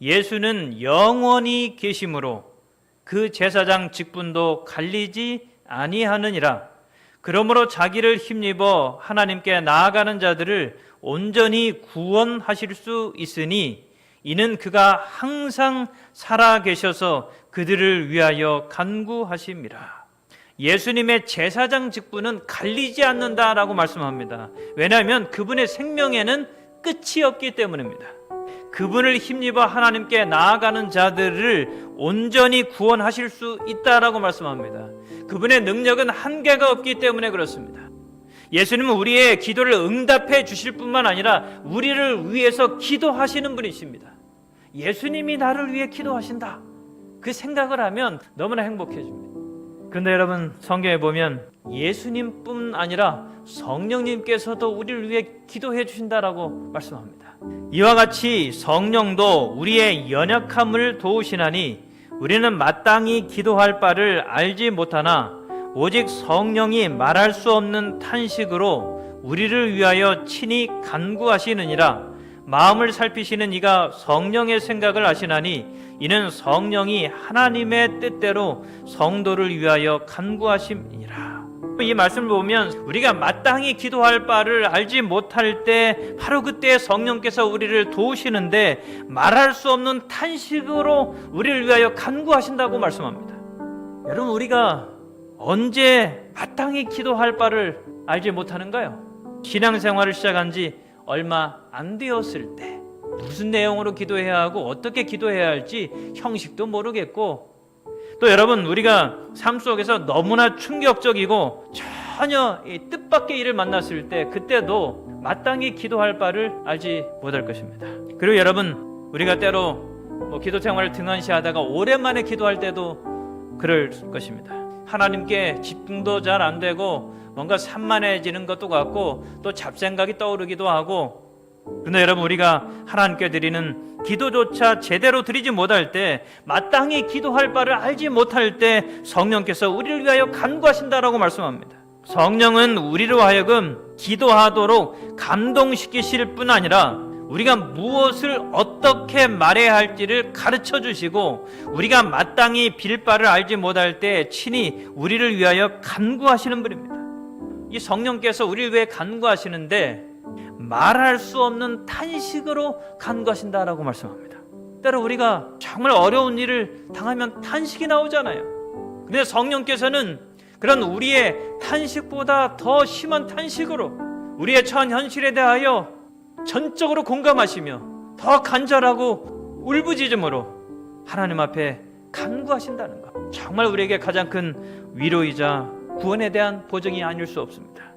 예수는 영원히 계심으로 그 제사장 직분도 갈리지 아니하느니라. 그러므로 자기를 힘입어 하나님께 나아가는 자들을 온전히 구원하실 수 있으니 이는 그가 항상 살아계셔서 그들을 위하여 간구하심이라. 예수님의 제사장 직분은 갈리지 않는다라고 말씀합니다. 왜냐하면 그분의 생명에는 끝이 없기 때문입니다. 그분을 힘입어 하나님께 나아가는 자들을 온전히 구원하실 수 있다라고 말씀합니다. 그분의 능력은 한계가 없기 때문에 그렇습니다. 예수님은 우리의 기도를 응답해 주실 뿐만 아니라 우리를 위해서 기도하시는 분이십니다. 예수님이 나를 위해 기도하신다, 그 생각을 하면 너무나 행복해집니다. 그런데 여러분, 성경에 보면 예수님뿐 아니라 성령님께서도 우리를 위해 기도해 주신다라고 말씀합니다. 이와 같이 성령도 우리의 연약함을 도우시나니 우리는 마땅히 기도할 바를 알지 못하나 오직 성령이 말할 수 없는 탄식으로 우리를 위하여 친히 간구하시느니라. 마음을 살피시는 이가 성령의 생각을 아시나니 이는 성령이 하나님의 뜻대로 성도를 위하여 간구하심이니라. 이 말씀을 보면 우리가 마땅히 기도할 바를 알지 못할 때 바로 그때 성령께서 우리를 도우시는데 말할 수 없는 탄식으로 우리를 위하여 간구하신다고 말씀합니다. 여러분, 우리가 언제 마땅히 기도할 바를 알지 못하는가요? 신앙생활을 시작한 지 얼마 안 되었을 때 무슨 내용으로 기도해야 하고 어떻게 기도해야 할지 형식도 모르겠고, 또 여러분, 우리가 삶 속에서 너무나 충격적이고 전혀 뜻밖의 일을 만났을 때 그때도 마땅히 기도할 바를 알지 못할 것입니다. 그리고 여러분, 우리가 때로 기도 생활을 등한시하다가 오랜만에 기도할 때도 그럴 것입니다. 하나님께 집중도 잘 안 되고 뭔가 산만해지는 것도 같고 또 잡생각이 떠오르기도 하고, 그런데 여러분, 우리가 하나님께 드리는 기도조차 제대로 드리지 못할 때, 마땅히 기도할 바를 알지 못할 때 성령께서 우리를 위하여 간구하신다라고 말씀합니다. 성령은 우리로 하여금 기도하도록 감동시키실 뿐 아니라 우리가 무엇을 어떻게 말해야 할지를 가르쳐 주시고 우리가 마땅히 빌 바를 알지 못할 때 친히 우리를 위하여 간구하시는 분입니다. 이 성령께서 우리를 위해 간구하시는데 말할 수 없는 탄식으로 간구하신다라고 말씀합니다. 때로 우리가 정말 어려운 일을 당하면 탄식이 나오잖아요. 근데 성령께서는 그런 우리의 탄식보다 더 심한 탄식으로 우리의 처한 현실에 대하여 전적으로 공감하시며 더 간절하고 울부짖음으로 하나님 앞에 간구하신다는 것, 정말 우리에게 가장 큰 위로이자 구원에 대한 보증이 아닐 수 없습니다.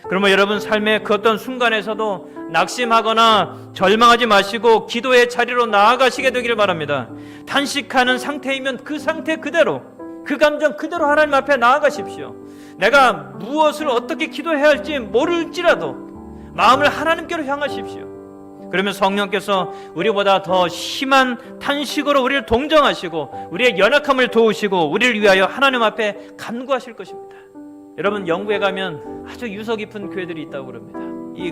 그러면 여러분, 삶의 그 어떤 순간에서도 낙심하거나 절망하지 마시고 기도의 자리로 나아가시게 되기를 바랍니다. 탄식하는 상태이면 그 상태 그대로, 그 감정 그대로 하나님 앞에 나아가십시오. 내가 무엇을 어떻게 기도해야 할지 모를지라도 마음을 하나님께로 향하십시오. 그러면 성령께서 우리보다 더 심한 탄식으로 우리를 동정하시고 우리의 연약함을 도우시고 우리를 위하여 하나님 앞에 간구하실 것입니다. 여러분, 영국에 가면 아주 유서 깊은 교회들이 있다고 그럽니다.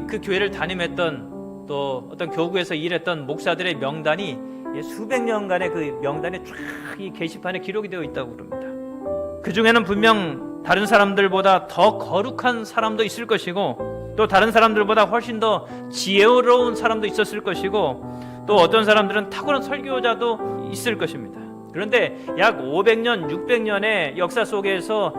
그 교회를 담임했던 또 어떤 교구에서 일했던 목사들의 명단이 수백 년간의 그 명단이 쫙 이 게시판에 기록이 되어 있다고 그럽니다. 그 중에는 분명 다른 사람들보다 더 거룩한 사람도 있을 것이고 또 다른 사람들보다 훨씬 더 지혜로운 사람도 있었을 것이고 또 어떤 사람들은 탁월한 설교자도 있을 것입니다. 그런데 약 500년, 600년의 역사 속에서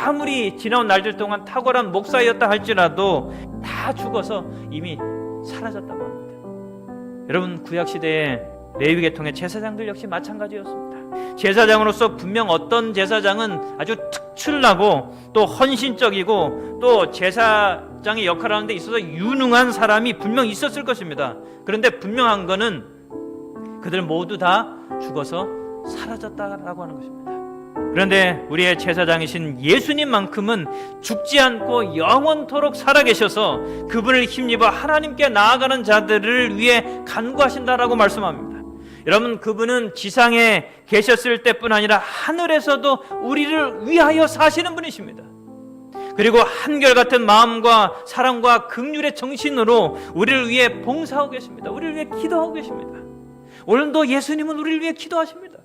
아무리 지나온 날들 동안 탁월한 목사였다 할지라도 다 죽어서 이미 사라졌다고 합니다. 여러분, 구약시대에 레위 계통의 제사장들 역시 마찬가지였습니다. 제사장으로서 분명 어떤 제사장은 아주 특출나고 또 헌신적이고 또 제사장의 역할을 하는 데 있어서 유능한 사람이 분명 있었을 것입니다. 그런데 분명한 거는 그들 모두 다 죽어서 사라졌다라고 하는 것입니다. 그런데 우리의 제사장이신 예수님만큼은 죽지 않고 영원토록 살아계셔서 그분을 힘입어 하나님께 나아가는 자들을 위해 간구하신다라고 말씀합니다. 여러분, 그분은 지상에 계셨을 때뿐 아니라 하늘에서도 우리를 위하여 사시는 분이십니다. 그리고 한결같은 마음과 사랑과 긍휼의 정신으로 우리를 위해 봉사하고 계십니다. 우리를 위해 기도하고 계십니다. 오늘도 예수님은 우리를 위해 기도하십니다.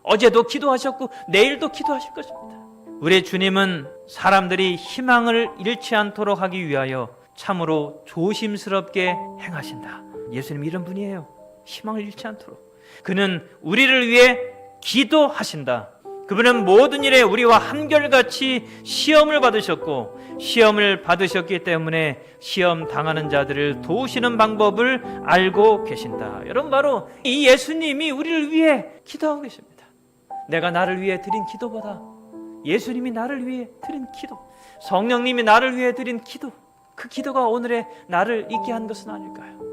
어제도 기도하셨고 내일도 기도하실 것입니다. 우리 주님은 사람들이 희망을 잃지 않도록 하기 위하여 참으로 조심스럽게 행하신다. 예수님 이런 분이에요. 희망을 잃지 않도록. 그는 우리를 위해 기도하신다. 그분은 모든 일에 우리와 한결같이 시험을 받으셨고 시험을 받으셨기 때문에 시험 당하는 자들을 도우시는 방법을 알고 계신다. 여러분, 바로 이 예수님이 우리를 위해 기도하고 계십니다. 내가 나를 위해 드린 기도보다 예수님이 나를 위해 드린 기도, 성령님이 나를 위해 드린 기도, 그 기도가 오늘의 나를 있게 한 것은 아닐까요?